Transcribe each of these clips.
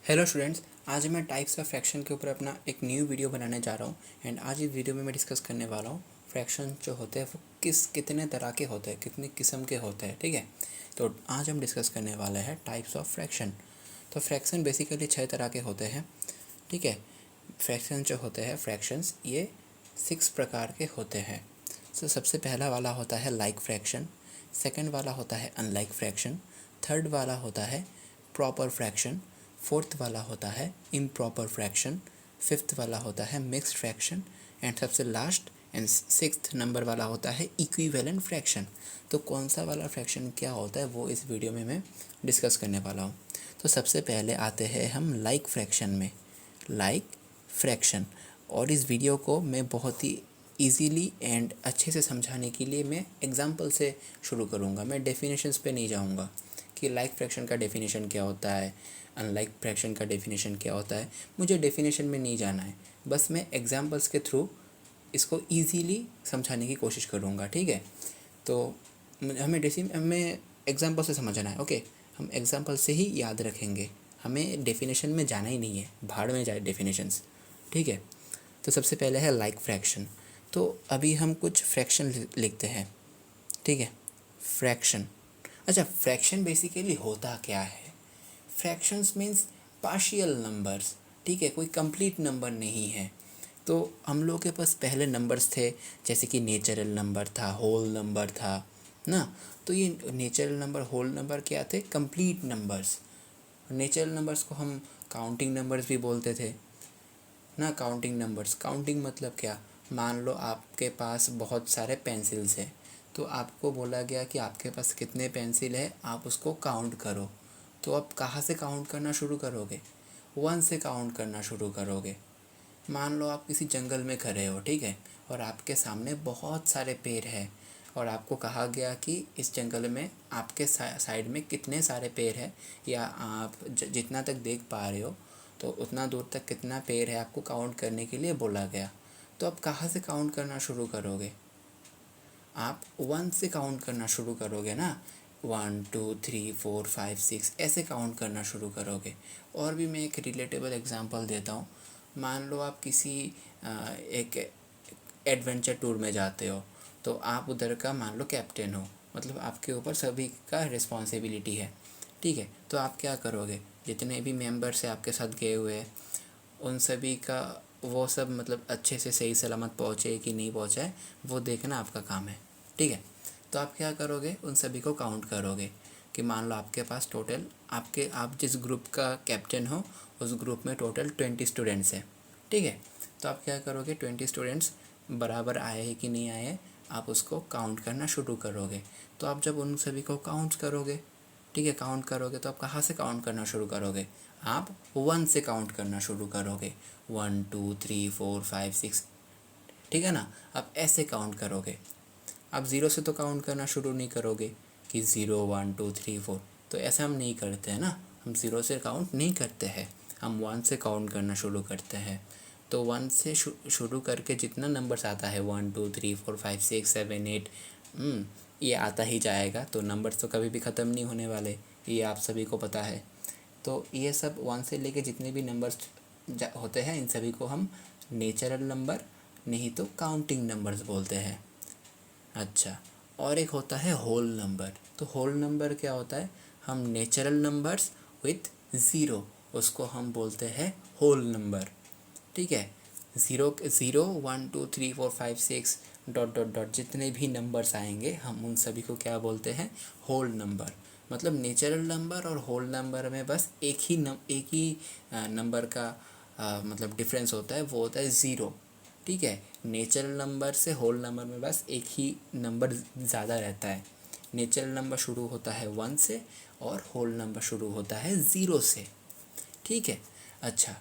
Hello students, आज मैं types of fraction के ऊपर अपना एक न्यू वीडियो बनाने जा रहा हूँ। एंड आज इस वीडियो में मैं डिस्कस करने वाला हूँ फ्रैक्शन जो होते हैं वो कितने तरह के होते हैं, कितनी किस्म के होते हैं। ठीक है, तो आज हम डिस्कस करने वाले हैं टाइप्स ऑफ फ्रैक्शन। तो फ्रैक्शन बेसिकली 6 तरह के होते हैं। ठीक है, फ्रैक्शन जो होते हैं फ्रैक्शंस ये 6 प्रकार के होते हैं। तो सबसे पहला वाला होता है लाइक फ्रैक्शन, सेकंड वाला होता है अनलाइक फ्रैक्शन, थर्ड वाला होता है प्रॉपर फ्रैक्शन, फोर्थ वाला होता है इम्प्रॉपर फ्रैक्शन, फिफ्थ वाला होता है मिक्स्ड फ्रैक्शन एंड सबसे लास्ट एंड सिक्स्थ नंबर वाला होता है इक्विवेलेंट फ्रैक्शन। तो कौन सा वाला फ्रैक्शन क्या होता है वो इस वीडियो में मैं डिस्कस करने वाला हूँ। तो सबसे पहले आते हैं हम लाइक फ्रैक्शन में। लाइक फ्रैक्शन, और इस वीडियो को मैं बहुत ही ईजीली एंड अच्छे से समझाने के लिए मैं एग्जांपल से शुरू करूँगा। मैं डेफिनेशंस पे नहीं जाऊँगा कि लाइक फ्रैक्शन का डेफिनेशन क्या होता है, अनलाइक फ्रैक्शन का डेफिनेशन क्या होता है। मुझे डेफिनेशन में नहीं जाना है, बस मैं एग्जांपल्स के थ्रू इसको ईजीली समझाने की कोशिश करूँगा। ठीक है, तो हमें एग्जांपल से समझना है। ओके, हम एग्जांपल से ही याद रखेंगे, हमें डेफिनेशन में जाना ही नहीं है, भाड़ में जाए डेफिनेशंस। ठीक है, तो सबसे पहले है लाइक फ्रैक्शन। तो अभी हम कुछ फ्रैक्शन लिखते हैं। ठीक है, फ्रैक्शन। अच्छा, फ्रैक्शन बेसिकली होता क्या है? Fractions means partial numbers. ठीक है, कोई कंप्लीट नंबर नहीं है। तो हम लोग के पास पहले नंबर्स थे, जैसे कि नेचुरल नंबर था, होल नंबर था ना। तो ये नेचुरल नंबर, होल नंबर क्या थे? Complete numbers. नेचुरल नंबर्स को हम काउंटिंग नंबर्स भी बोलते थे ना। काउंटिंग नंबर्स, काउंटिंग मतलब क्या? मान लो आपके पास बहुत सारे पेंसिल्स हैं, तो आपको बोला गया कि आपके पास कितने पेंसिल है, आप उसको काउंट करो। तो आप कहाँ से काउंट करना शुरू करोगे? 1 से काउंट करना शुरू करोगे। मान लो आप किसी जंगल में खड़े हो, ठीक है, और आपके सामने बहुत सारे पेड़ हैं, और आपको कहा गया कि इस जंगल में आपके साइड में कितने सारे पेड़ हैं, या आप जितना तक देख पा रहे हो तो उतना दूर तक कितना पेड़ है आपको काउंट करने के लिए बोला गया। तो आप कहाँ से काउंट करना शुरू करोगे? आप 1 से काउंट करना शुरू करोगे ना। 1 2 3 4 5 6 ऐसे काउंट करना शुरू करोगे। और भी मैं एक रिलेटेबल एग्जांपल देता हूँ। मान लो आप किसी एक एडवेंचर टूर में जाते हो, तो आप उधर का मान लो कैप्टन हो, मतलब आपके ऊपर सभी का रिस्पॉन्सिबिलिटी है। ठीक है, तो आप क्या करोगे? जितने भी मेंबर्स हैं आपके साथ गए हुए हैं, उन सभी का वो सब मतलब अच्छे से सही सलामत पहुँचे कि नहीं पहुँचा है वो देखना आपका काम है। ठीक है, तो आप क्या करोगे? उन सभी को काउंट करोगे कि मान लो आपके पास टोटल आप जिस ग्रुप का कैप्टन हो उस ग्रुप में टोटल 20 स्टूडेंट्स हैं। ठीक है, तो आप क्या करोगे? 20 स्टूडेंट्स बराबर आए हैं कि नहीं आए हैं, आप उसको काउंट करना शुरू करोगे। तो आप जब उन सभी को काउंट करोगे, ठीक है, काउंट करोगे, तो आप कहाँ से काउंट करना शुरू करोगे? आप 1 से काउंट करना शुरू करोगे। 1 2 3 4 5 6, ठीक है ना। आप ऐसे काउंट करोगे। आप 0 से तो काउंट करना शुरू नहीं करोगे कि 0 1 2 3 4। तो ऐसा हम नहीं करते हैं ना, हम 0 से काउंट नहीं करते हैं, हम 1 से काउंट करना शुरू करते हैं। तो 1 से शुरू करके जितना नंबर्स आता है 1 2 3 4 5 6 7 8, ये आता ही जाएगा। तो नंबर्स तो कभी भी ख़त्म नहीं होने वाले, ये आप सभी को पता है। तो ये सब 1 से लेके जितने भी नंबर्स होते हैं इन सभी को हम नेचुरल नंबर, नहीं तो काउंटिंग नंबर्स बोलते हैं। अच्छा, और एक होता है होल नंबर। तो होल नंबर क्या होता है? हम नेचुरल नंबर्स विथ ज़ीरो, उसको हम बोलते हैं होल नंबर। ठीक है, zero zero 1 2 3 4 5 6 dot dot dot जितने भी नंबर्स आएंगे हम उन सभी को क्या बोलते हैं? Whole number. मतलब नेचुरल नंबर और होल नंबर में बस एक ही नंबर का मतलब डिफरेंस होता है, वो होता है ज़ीरो। ठीक है, नेचुरल नंबर से होल नंबर में बस एक ही नंबर ज़्यादा रहता है। नेचुरल नंबर शुरू होता है 1 से और होल नंबर शुरू होता है 0 से। ठीक है, अच्छा,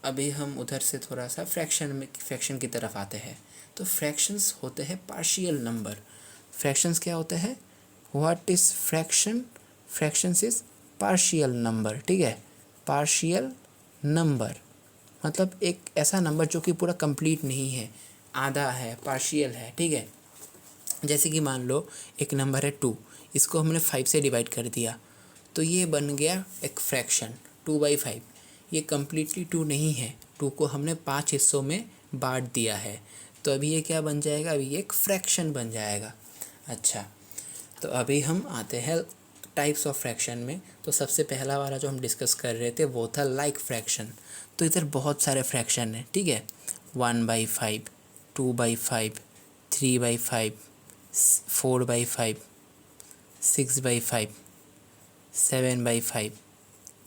अभी हम उधर से थोड़ा सा फ्रैक्शन की तरफ आते हैं। तो फ्रैक्शंस होते हैं पार्शियल नंबर। फ्रैक्शंस क्या होते हैं? What is fraction? Fractions is partial number. ठीक है, पार्शियल नंबर मतलब एक ऐसा नंबर जो कि पूरा कंप्लीट नहीं है, आधा है, पार्शियल है। ठीक है, जैसे कि मान लो एक नंबर है 2, इसको हमने 5 से डिवाइड कर दिया, तो ये बन गया एक फ्रैक्शन 2/5। ये कम्प्लीटली 2 नहीं है, 2 को हमने 5 हिस्सों में बांट दिया है, तो अभी ये क्या बन जाएगा, अभी ये एक फ्रैक्शन बन जाएगा। अच्छा, तो अभी हम आते हैं टाइप्स ऑफ फ्रैक्शन में। तो सबसे पहला वाला जो हम डिस्कस कर रहे थे वो था लाइक फ्रैक्शन। तो इधर बहुत सारे फ्रैक्शन हैं, ठीक है, 1/5, 2/5, 3/5, 4/5, 6/5, 7/5,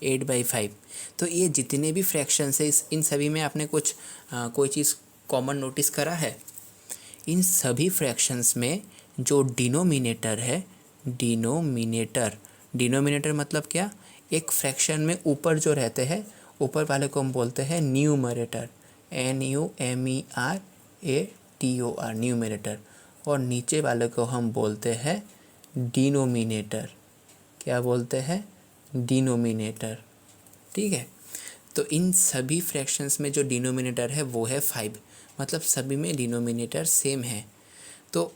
8/5। तो ये जितने भी फ्रैक्शंस है इन सभी में आपने कुछ कोई चीज़ कॉमन नोटिस करा है। इन सभी फ्रैक्शंस में जो डिनोमिनेटर है, डिनोमिनेटर मतलब क्या, एक फ्रैक्शन में ऊपर जो रहते हैं, ऊपर वाले को हम बोलते हैं न्यूमरेटर, NUMERATOR, न्यूमरेटर, और नीचे वाले को हम बोलते हैं डिनोमिनेटर। क्या बोलते हैं, डिनोमिनेटर, ठीक है। तो इन सभी फ्रैक्शंस में जो डिनोमिनेटर है वो है 5, मतलब सभी में डिनोमिनेटर सेम है। तो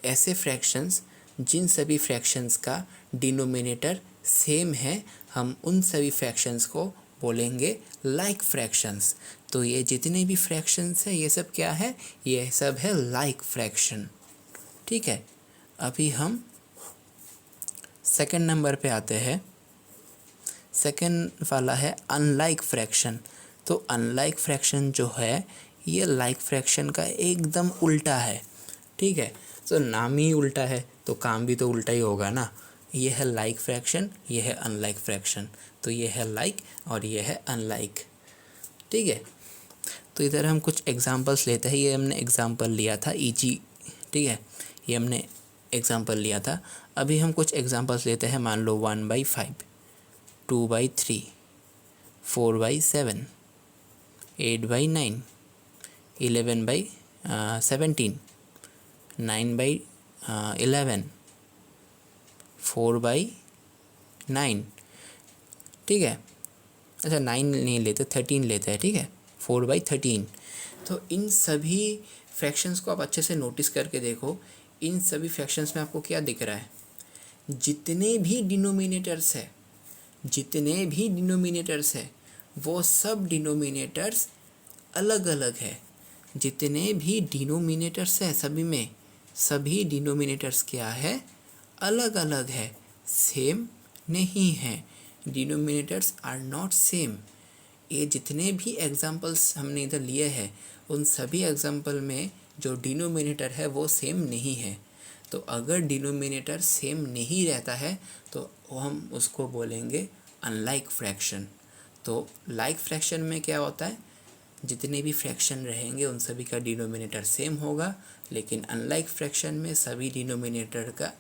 ऐसे फ्रैक्शंस, जिन सभी फ्रैक्शंस का डिनोमिनेटर सेम है, हम उन सभी फ्रैक्शंस को बोलेंगे लाइक फ्रैक्शंस। तो ये जितने भी फ्रैक्शंस हैं ये सब क्या है, ये सब है लाइक फ्रैक्शन, ठीक है। अभी हम सेकंड नंबर पे आते हैं। सेकंड वाला है अनलाइक फ्रैक्शन। तो अनलाइक फ्रैक्शन जो है ये लाइक फ्रैक्शन का एकदम उल्टा है, ठीक है। तो नाम ही उल्टा है तो काम भी तो उल्टा ही होगा ना। ये है लाइक फ्रैक्शन, ये है अनलाइक फ्रैक्शन। तो ये है लाइक और ये है अनलाइक, ठीक है। तो इधर हम कुछ एग्जांपल्स लेते हैं। ये हमने एग्जांपल लिया था ईजी, ठीक है, ये हमने एग्जांपल लिया था। अभी हम कुछ एग्जांपल्स लेते हैं। मान लो 1/5, 2/3, 4/7, 8/9, 11/17, 9/11, 4/9, ठीक है। अच्छा 9 नहीं लेते, 13 लेते हैं, ठीक है, 4/13। तो इन सभी फ्रैक्शंस को आप अच्छे से नोटिस करके देखो। इन सभी फ्रैक्शंस में आपको क्या दिख रहा है, जितने भी डिनोमिनेटर्स है, जितने भी डिनोमिनेटर्स है वो सब डिनोमिनेटर्स अलग अलग है। जितने भी डिनोमिनेटर्स है सभी में, सभी डिनोमिनेटर्स क्या है, अलग अलग है, सेम नहीं है। Denominators are not same. ये जितने भी एग्जांपल्स हमने इधर लिए हैं उन सभी एग्जांपल में जो डिनोमिनेटर है वो सेम नहीं है। तो अगर डिनोमिनेटर सेम नहीं रहता है तो हम उसको बोलेंगे अनलाइक फ्रैक्शन। तो लाइक फ्रैक्शन में क्या होता है, जितने भी फ्रैक्शन रहेंगे उन सभी का डिनोमिनेटर सेम होगा, लेकिन अनलाइक फ्रैक्शन में सभी डिनोमिनेटर का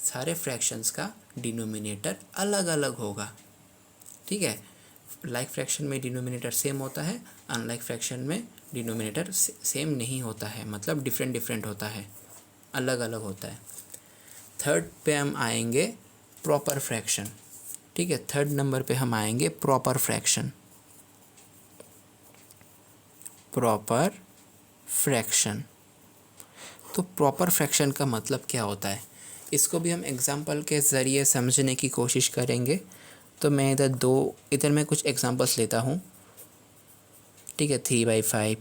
सारे फ्रैक्शंस का डिनोमिनेटर अलग अलग होगा, ठीक है। लाइक फ्रैक्शन में डिनोमिनेटर सेम होता है, अनलाइक फ्रैक्शन में डिनोमिनेटर सेम नहीं होता है, मतलब डिफरेंट होता है, अलग अलग होता है। थर्ड पे हम आएंगे प्रॉपर फ्रैक्शन, ठीक है। थर्ड नंबर पे हम आएंगे प्रॉपर फ्रैक्शन। प्रॉपर फ्रैक्शन, तो प्रॉपर फ्रैक्शन का मतलब क्या होता है, इसको भी हम एग्जांपल के ज़रिए समझने की कोशिश करेंगे। तो मैं इधर मैं कुछ एग्जांपल्स लेता हूँ, ठीक है। 3/5,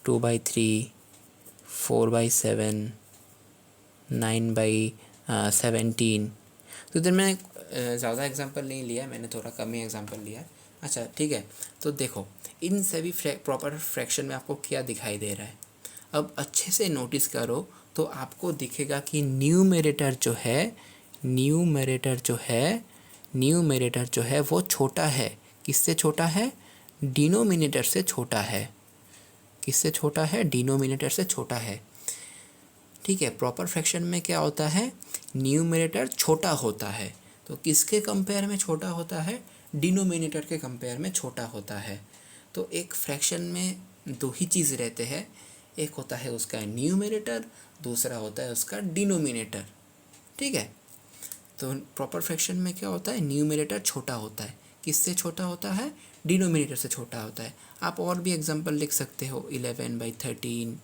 2/3, 4/7, 9/17। तो इधर मैंने ज़्यादा एग्जांपल नहीं लिया, मैंने थोड़ा कम ही एग्जांपल लिया है। अच्छा ठीक है, तो देखो इन सभी प्रॉपर फ्रैक्शन में आपको क्या दिखाई दे रहा है। अब अच्छे से नोटिस करो तो आपको दिखेगा कि न्यूमरेटर जो है वो छोटा है। किससे छोटा है, डिनोमिनेटर से छोटा है। किससे छोटा है, डिनोमिनेटर से छोटा है, ठीक है। प्रॉपर फ्रैक्शन में क्या होता है, न्यूमरेटर छोटा होता है। तो किसके कंपेयर में छोटा होता है, डिनोमिनेटर के कंपेयर में छोटा होता है। तो एक फ्रैक्शन में दो ही चीज़ रहते हैं, एक होता है उसका न्यूमरेटर, दूसरा होता है उसका डिनोमिनेटर, ठीक है। तो प्रॉपर फ्रैक्शन में क्या होता है, न्यूमरेटर छोटा होता है। किससे छोटा होता है, डिनोमिनेटर से छोटा होता है। आप और भी एग्जांपल लिख सकते हो, 11/13,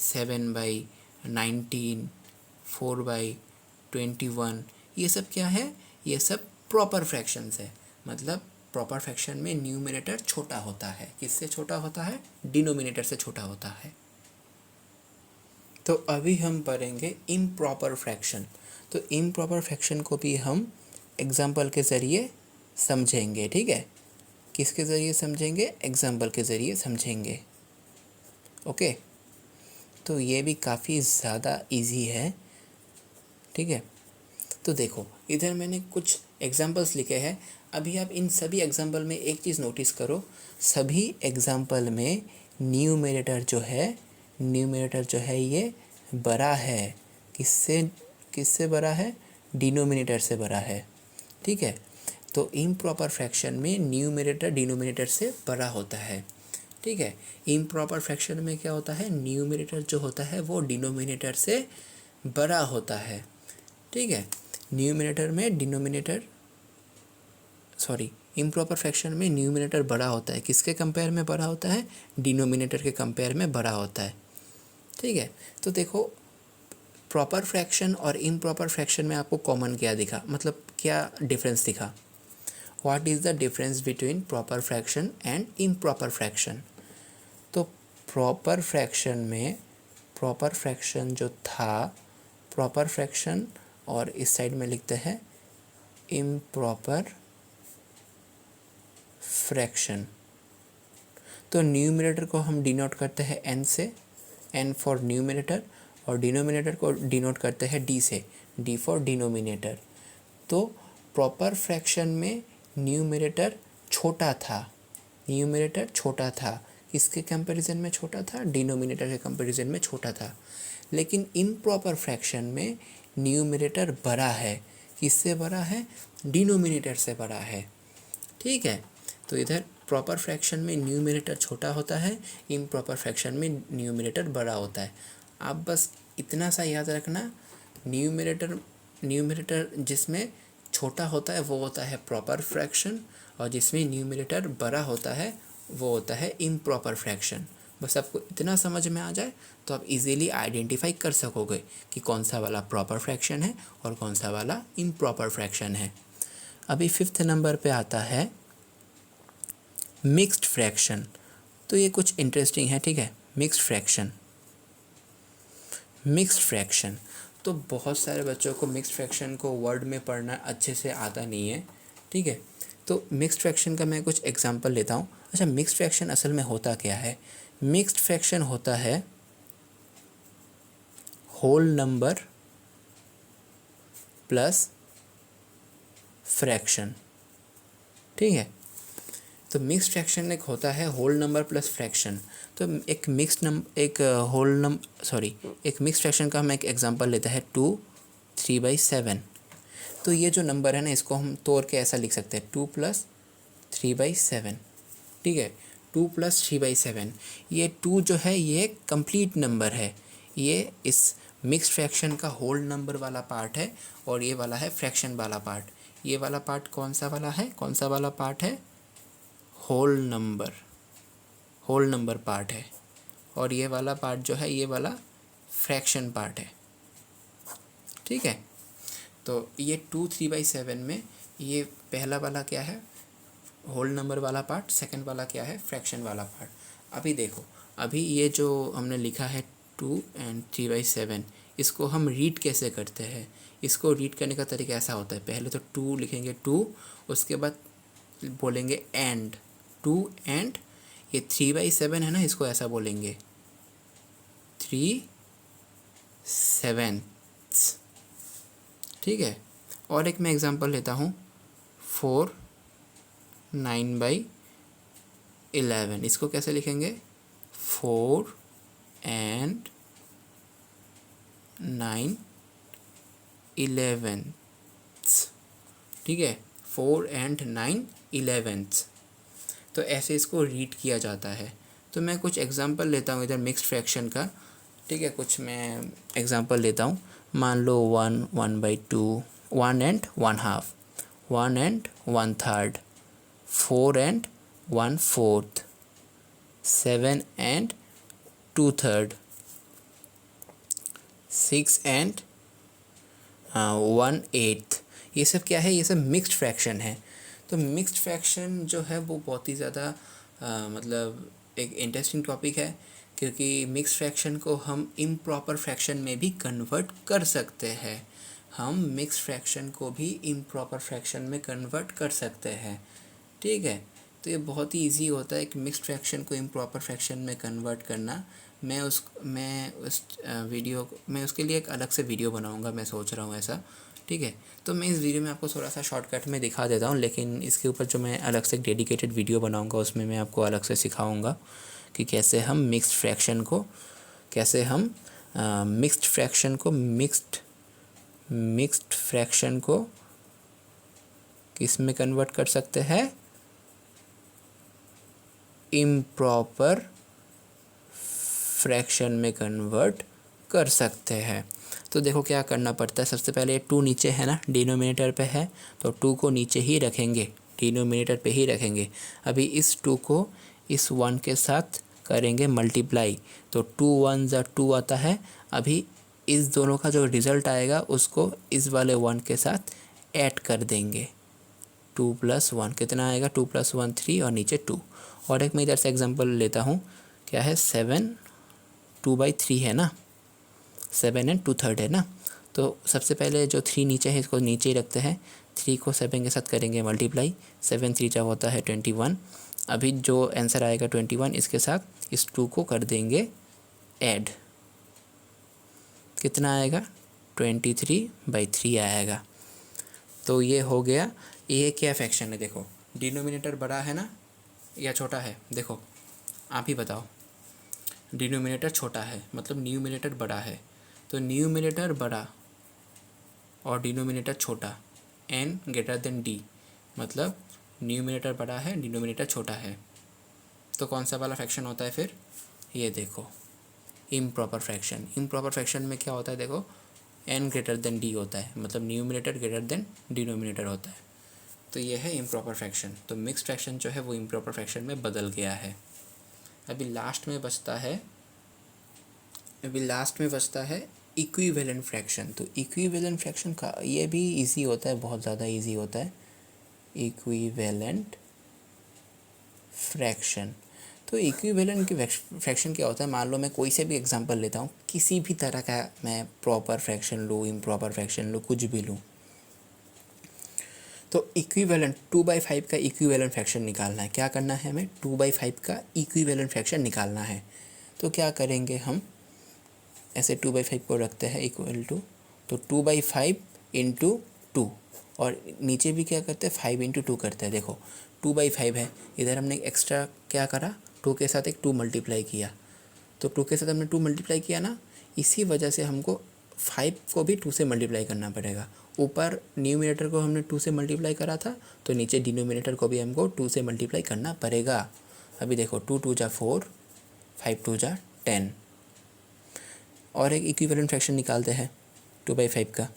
7/19, 4/21। ये सब क्या है, ये सब प्रॉपर फ्रैक्शंस है। मतलब प्रॉपर फ्रैक्शन में न्यूमरेटर छोटा होता है। किससे छोटा होता है? डिनोमिनेटर से छोटा होता है। तो अभी हम पढ़ेंगे इम्प्रॉपर फ्रैक्शन। तो इम्प्रॉपर फ्रैक्शन को भी हम एग्जाम्पल के ज़रिए समझेंगे, ठीक है। किसके ज़रिए समझेंगे? एग्जाम्पल के ज़रिए समझेंगे। ओके, तो ये भी काफ़ी ज़्यादा इजी है, ठीक है। तो देखो, इधर मैंने कुछ एग्जाम्पल्स लिखे हैं। अभी आप इन सभी एग्जाम्पल में एक चीज़ नोटिस करो, सभी एग्जाम्पल में न्यूमरेटर जो है ये बड़ा है। किससे किससे बड़ा है? डिनोमिनेटर से बड़ा है, ठीक है। तो इम्प्रॉपर फ्रैक्शन में न्यूमरेटर डिनोमिनेटर से बड़ा होता है, ठीक है। इम्प्रॉपर फ्रैक्शन में क्या होता है? न्यूमरेटर जो होता है वो डिनोमिनेटर से बड़ा होता है, ठीक है। न्यूमरेटर में डिनोमिनेटर इम्प्रॉपर फ्रैक्शन में न्यूमरेटर बड़ा होता है। किसके कंपेयर में बड़ा होता है? डिनोमिनेटर के कंपेयर में बड़ा होता है, ठीक है। तो देखो, प्रॉपर फ्रैक्शन और इम्प्रॉपर फ्रैक्शन में आपको कॉमन क्या दिखा, मतलब क्या डिफरेंस दिखा? What is the difference between proper fraction and improper fraction? तो प्रॉपर फ्रैक्शन जो था, प्रॉपर फ्रैक्शन, और इस साइड में लिखते हैं इम्प्रॉपर फ्रैक्शन। तो न्यूमरेटर को हम डिनोट करते हैं n से, n फॉर न्यूमरेटर, और डिनोमिनेटर को डिनोट करते हैं d से, d फॉर डिनोमिनेटर। तो प्रॉपर फ्रैक्शन में न्यूमरेटर छोटा था। किसके कंपैरिजन में छोटा था? डिनोमिनेटर के कंपैरिजन में छोटा था। लेकिन इम्प्रॉपर फ्रैक्शन में न्यूमरेटर बड़ा है। किससे बड़ा है? डिनोमिनेटर से बड़ा है, ठीक है। तो इधर प्रॉपर फ्रैक्शन में न्यूमरेटर छोटा होता है, इम्प्रॉपर फ्रैक्शन में न्यूमरेटर बड़ा होता है। आप बस इतना सा याद रखना, न्यूमरेटर जिसमें छोटा होता है वो होता है प्रॉपर फ्रैक्शन, और जिसमें न्यूमरेटर बड़ा होता है वो होता है इम्प्रॉपर फ्रैक्शन। बस आपको इतना समझ में आ जाए तो आप इजीली आइडेंटिफाई कर सकोगे कि कौन सा वाला प्रॉपर फ्रैक्शन है और कौन सा वाला इम्प्रॉपर फ्रैक्शन है। अभी 5th नंबर पे आता है मिक्स्ड फ्रैक्शन। तो ये कुछ इंटरेस्टिंग है, ठीक है। मिक्स्ड फ्रैक्शन तो बहुत सारे बच्चों को मिक्स्ड फ्रैक्शन को वर्ड में पढ़ना अच्छे से आता नहीं है, ठीक है। तो मिक्स्ड फ्रैक्शन का मैं कुछ एग्जांपल लेता हूँ। अच्छा, मिक्स्ड फ्रैक्शन असल में होता क्या है? मिक्स्ड फ्रैक्शन होता है होल नंबर प्लस फ्रैक्शन, ठीक है। तो मिक्स्ड फ्रैक्शन एक होता है होल नंबर प्लस फ्रैक्शन। तो एक मिक्स्ड फ्रैक्शन का हम एक एग्जांपल लेते हैं 2 3/7। तो ये जो नंबर है ना, इसको हम तोड़ के ऐसा लिख सकते हैं 2 + 3/7, ठीक है। 2 + 3/7, ये 2 जो है ये कंप्लीट नंबर है। ये इस मिक्स्ड फ्रैक्शन का होल नंबर वाला पार्ट है, और ये वाला है फ्रैक्शन वाला पार्ट। ये वाला पार्ट कौन सा वाला पार्ट है? होल नंबर पार्ट है, और ये वाला पार्ट जो है ये वाला फ्रैक्शन पार्ट है, ठीक है। तो ये 2 3/7 में ये पहला वाला क्या है? होल नंबर वाला पार्ट। सेकंड वाला क्या है? फ्रैक्शन वाला पार्ट। अभी देखो, अभी ये जो हमने लिखा है 2 और 3/7, इसको हम रीड कैसे करते हैं? इसको रीड करने का तरीका ऐसा होता है, पहले तो 2 लिखेंगे 2, उसके बाद बोलेंगे एंड 2 एंड ये 3/7 है ना, इसको ऐसा बोलेंगे 3/7, ठीक है। और एक मैं एग्जांपल लेता हूँ 4 9/11, इसको कैसे लिखेंगे? 4 and 9/11, ठीक है। 4 and 9/11, तो ऐसे इसको रीड किया जाता है। तो मैं कुछ एग्जांपल लेता हूँ इधर मिक्स्ड फ्रैक्शन का, ठीक है। कुछ मैं एग्जांपल लेता हूँ। मान लो 1 1/2, 1 and 1/2, 1 and 1/3, 4 and 1/4, 7 and 2/3, 6 and 1/8। ये सब क्या है? ये सब मिक्स्ड फ्रैक्शन है। तो मिक्स्ड फ्रैक्शन जो है वो बहुत ही ज़्यादा मतलब एक इंटरेस्टिंग टॉपिक है, क्योंकि मिक्स्ड फ्रैक्शन को हम इम्प्रॉपर फ्रैक्शन में भी कन्वर्ट कर सकते हैं। हम मिक्स्ड फ्रैक्शन को भी इम्प्रॉपर फ्रैक्शन में कन्वर्ट कर सकते हैं, ठीक है। तो ये बहुत ही इजी होता है कि मिक्स्ड फ्रैक्शन को इम्प्रॉपर फ्रैक्शन में कन्वर्ट करना। मैं उस वीडियो मैं उसके लिए एक अलग से वीडियो बनाऊंगा, मैं सोच रहा हूँ ऐसा, ठीक है। तो मैं इस वीडियो में आपको थोड़ा सा शॉर्टकट में दिखा देता हूँ, लेकिन इसके ऊपर जो मैं अलग से एक डेडिकेटेड वीडियो बनाऊंगा उसमें मैं आपको अलग से सिखाऊंगा कि कैसे हम मिक्स्ड फ्रैक्शन को मिक्स्ड फ्रैक्शन को किस में कन्वर्ट कर सकते हैं, इम्प्रॉपर फ्रैक्शन में कन्वर्ट कर सकते हैं। तो देखो क्या करना पड़ता है। सबसे पहले 2 नीचे है ना, डिनोमिनेटर पे है, तो 2 को नीचे ही रखेंगे, डिनोमिनेटर पे ही रखेंगे। अभी इस 2 को इस 1 के साथ करेंगे मल्टीप्लाई, तो 2 1 ज़ा 2 आता है। अभी इस दोनों का जो रिज़ल्ट आएगा उसको इस वाले 1 के साथ ऐड कर देंगे। 2 + 1 कितना आएगा, 2 + 1 3 और नीचे 2। और एक मैं इधर से एग्जांपल लेता हूँ, क्या है 7 2/3 है ना, 7 एंड 2/3 है ना। तो सबसे पहले जो 3 नीचे है इसको नीचे ही रखते हैं, 3 को 7 के साथ करेंगे मल्टीप्लाई, 7 3 जा होता है 21। अभी जो आंसर आएगा 21, इसके साथ इस 2 को कर देंगे ऐड, कितना आएगा 23/3 आएगा। तो ये हो गया। ये क्या फ्रैक्शन है, देखो डिनोमिनेटर बड़ा है ना या छोटा है, देखो आप ही बताओ। डिनोमिनेटर छोटा है मतलब न्यूमिनेटर बड़ा है, तो न्यूमिनेटर बड़ा और डिनोमिनेटर छोटा, n ग्रेटर देन d, मतलब न्यूमिनेटर बड़ा है डिनोमिनेटर छोटा है, तो कौन सा वाला फ्रैक्शन होता है फिर, ये देखो इम्प्रॉपर फ्रैक्शन। इम्प्रॉपर फ्रैक्शन में क्या होता है, देखो n ग्रेटर देन d होता है, मतलब न्यूमिनेटर ग्रेटर देन डिनोमिनेटर होता है। तो ये है इम्प्रॉपर फ्रैक्शन। तो मिक्स्ड फ्रैक्शन जो है वो इम्प्रॉपर फ्रैक्शन में बदल गया है। अभी लास्ट में बचता है इक्विवेलेंट फ्रैक्शन। तो इक्विवेलेंट फ्रैक्शन का ये भी इजी होता है, बहुत ज़्यादा इजी होता है इक्विवेलेंट फ्रैक्शन। तो इक्विवेलेंट की फ्रैक्शन क्या होता है, मान लो मैं कोई से भी एग्जांपल लेता हूँ, किसी भी तरह का मैं प्रॉपर फ्रैक्शन लूँ, इम्प्रॉपर फ्रैक्शन लूँ, कुछ भी लूँ, तो इक्विवेलेंट 2/5 का इक्विवेलेंट फ्रैक्शन निकालना है। क्या करना है हमें, 2/5 का इक्विवेलेंट फ्रैक्शन निकालना है। तो क्या करेंगे हम, ऐसे 2/5 को रखते हैं इक्वल टू, तो 2/5 इंटू 2, और नीचे भी क्या करते हैं 5 इंटू 2 करते हैं। देखो 2/5 है, इधर हमने एक्स्ट्रा क्या करा, 2 के साथ एक 2 मल्टीप्लाई किया, तो 2 के साथ हमने 2 मल्टीप्लाई किया ना, इसी वजह से हमको 5 को भी 2 से मल्टीप्लाई करना पड़ेगा। ऊपर न्यूमिनेटर को हमने 2 से मल्टीप्लाई करा था, तो नीचे डिनोमिनेटर को भी हमको 2 से मल्टीप्लाई करना पड़ेगा। अभी देखो 2 2 जा 4, 5 2 जा 10। और एक इक्विवेलेंट फ्रैक्शन निकालते हैं 2/5 का,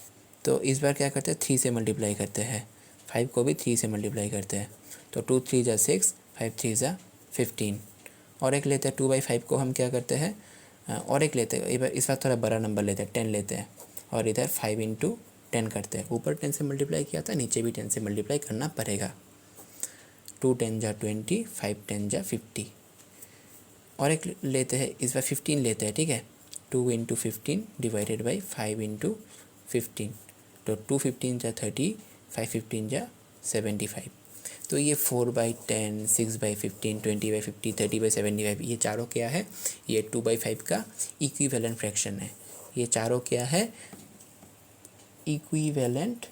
तो इस बार क्या करते हैं 3 से मल्टीप्लाई करते हैं, 5 को भी 3 से मल्टीप्लाई करते हैं, तो 2 3 जा 6, 5 3 जा 15। और एक लेते हैं 2/5 को हम क्या करते हैं, और एक लेते हैं, इस बार थोड़ा बड़ा नंबर लेते हैं, 10 लेते हैं, और इधर 5 इंटू 10 करते हैं। ऊपर 10 से मल्टीप्लाई किया था, नीचे भी 10 से मल्टीप्लाई करना पड़ेगा। 2 10 जा 20, 5 10 जा 50। और एक लेते हैं, इस बार 15 लेते हैं, ठीक है, 2 इंटू 15 डिवाइडेड बाई 5 इंटू 15, तो 2 15 जा 30, 5 15 जा 75। तो ये 4/10, 6/15, 20/50, 30/75, ये चारों क्या है, ये 2/5 का इक्विवेलेंट फ्रैक्शन है। ये चारों क्या है, इक्विवेलेंट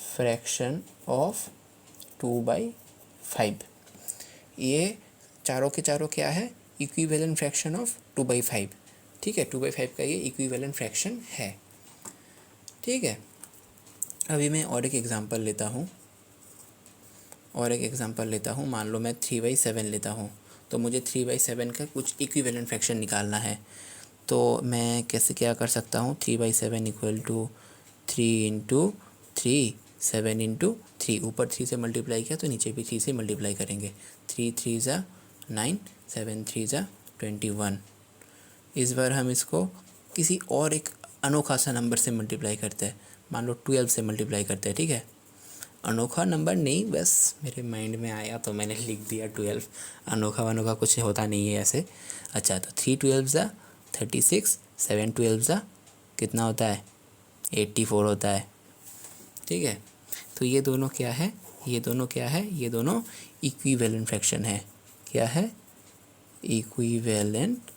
फ्रैक्शन ऑफ 2/5। ये चारों के चारों क्या है, इक्विवेलेंट फ्रैक्शन ऑफ 2/5, ठीक है। 2/5 का ये इक्विवेलेंट फ्रैक्शन है, ठीक है। अभी मैं और एक एग्जांपल लेता हूँ, मान लो मैं 3/7 लेता हूँ, तो मुझे 3/7 का कुछ इक्विवेलेंट फ्रैक्शन निकालना है। तो मैं कैसे क्या कर सकता हूँ, 3/7 इक्वल टू 3 इंटू 3, 7 इंटू 3, ऊपर 3 से मल्टीप्लाई किया तो नीचे भी 3 से मल्टीप्लाई करेंगे, 3 3 ज़ा 9, 7 3 ज़ा 21। इस बार हम इसको किसी और एक अनोखा सा नंबर से मल्टीप्लाई करते हैं, मान लो 12 से मल्टीप्लाई करते हैं, ठीक है। अनोखा नंबर नहीं, बस मेरे माइंड में आया तो मैंने लिख दिया 12। अनोखा वनोखा कुछ होता नहीं है ऐसे। अच्छा, तो 3 12 ज़ा 36, 7 12 ज़ा कितना होता है 84 होता है, ठीक है। तो ये दोनों क्या है, ये दोनों क्या है, ये दोनों इक्विवेलेंट फ्रैक्शन है। क्या है, इक्विवेलेंट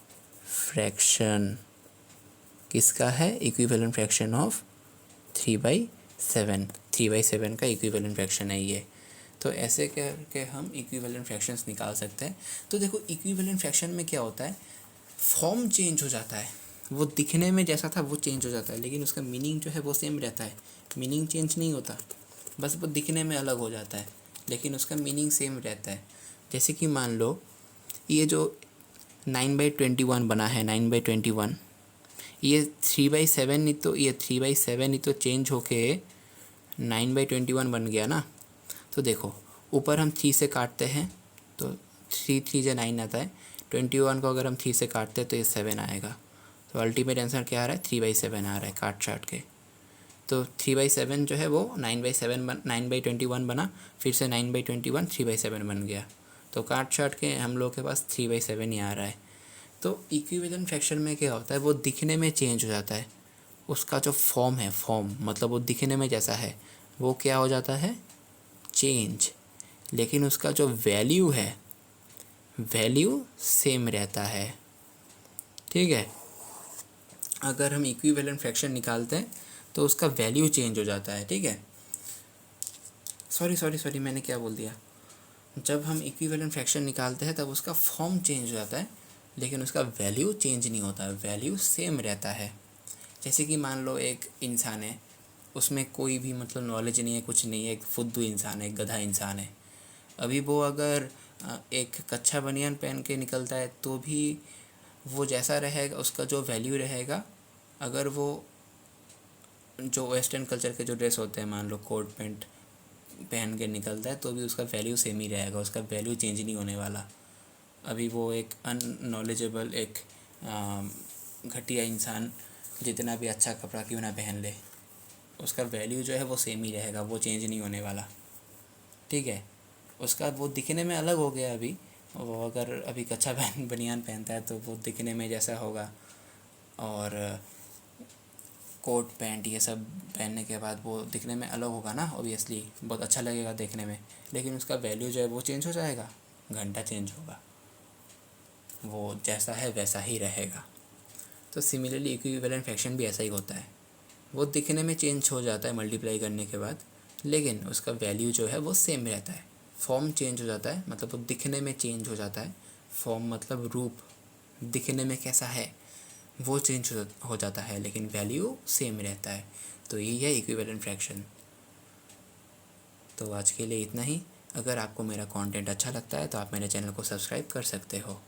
फ्रैक्शन। किसका है, इक्विवेलेंट फ्रैक्शन ऑफ 3/7। 3/7 का इक्विवेलेंट फ्रैक्शन है ये। तो ऐसे करके हम इक्विवेलेंट फ्रैक्शंस निकाल सकते हैं। तो देखो इक्विवेलेंट फ्रैक्शन में क्या होता है, फॉर्म चेंज हो जाता है, वो दिखने में जैसा था वो चेंज हो जाता है, लेकिन उसका मीनिंग जो है वो सेम रहता है। मीनिंग चेंज नहीं होता, बस वो दिखने में अलग हो जाता है, लेकिन उसका मीनिंग सेम रहता है। जैसे कि मान लो ये जो 9/21 बना है, 9/21, ये 3/7 ही तो, ये 3/7 ही तो चेंज होके 9/21 बन गया ना। तो देखो ऊपर हम 3 से काटते हैं तो 3 3 जा 9 आता है। 21 को अगर हम 3 से काटते हैं तो ये 7 आएगा। तो अल्टीमेट आंसर क्या आ रहा है, 3/7 आ रहा है काट छाट के। तो 3/7 जो है वो 9/21 बना, फिर से 9/21 3/7 बन गया। तो काट छाट के हम लोग के पास 3/7 ही आ रहा है। तो इक्विवेलेंट फ्रैक्शन में क्या होता है, वो दिखने में चेंज हो जाता है। उसका जो फॉर्म है, फॉर्म मतलब वो दिखने में जैसा है वो क्या हो जाता है, चेंज, लेकिन उसका जो वैल्यू है, वैल्यू सेम रहता है, ठीक है। अगर हम इक्विवेलेंट फ्रैक्शन निकालते हैं तो उसका वैल्यू चेंज हो जाता है, ठीक है। सॉरी मैंने क्या बोल दिया, जब हम इक्विवेलेंट फ्रैक्शन निकालते हैं तब उसका फॉर्म चेंज हो जाता है, लेकिन उसका वैल्यू चेंज नहीं होता है, वैल्यू सेम रहता है। जैसे कि मान लो एक इंसान है, उसमें कोई भी मतलब नॉलेज नहीं है, कुछ नहीं है, एक फुद्दू इंसान है, एक गधा इंसान है। अभी वो अगर एक कच्चा बनियान पहन के निकलता है तो भी वो जैसा रहेगा, उसका जो वैल्यू रहेगा। अगर वो जो वेस्टर्न कल्चर के जो ड्रेस होते हैं, मान लो कोट पैंट पहन के निकलता है तो भी उसका वैल्यू सेम ही रहेगा, उसका वैल्यू चेंज नहीं होने वाला। अभी वो एक अननॉलेजेबल, एक घटिया इंसान जितना भी अच्छा कपड़ा क्यों ना पहन ले, उसका वैल्यू जो है वो सेम ही रहेगा, वो चेंज नहीं होने वाला, ठीक है। उसका वो दिखने में अलग हो गया अभी, वो अगर अभी कच्चा बनियान पहनता है तो वो दिखने में जैसा होगा, और कोट पैंट ये सब पहनने के बाद वो दिखने में अलग होगा ना, ऑब्वियसली बहुत अच्छा लगेगा देखने में, लेकिन उसका वैल्यू जो है वो चेंज हो जाएगा, घंटा चेंज होगा, वो जैसा है वैसा ही रहेगा। तो सिमिलरली इक्विवेलेंट फ्रैक्शन भी ऐसा ही होता है, वो दिखने में चेंज हो जाता है मल्टीप्लाई करने के बाद, लेकिन उसका वैल्यू जो है वो सेम रहता है। फॉर्म चेंज हो जाता है, मतलब वो दिखने में चेंज हो जाता है। फॉर्म मतलब रूप, दिखने में कैसा है वो चेंज हो जाता है, लेकिन वैल्यू सेम रहता है। तो यही है इक्विवेलेंट फ्रैक्शन। तो आज के लिए इतना ही। अगर आपको मेरा कंटेंट अच्छा लगता है तो आप मेरे चैनल को सब्सक्राइब कर सकते हो।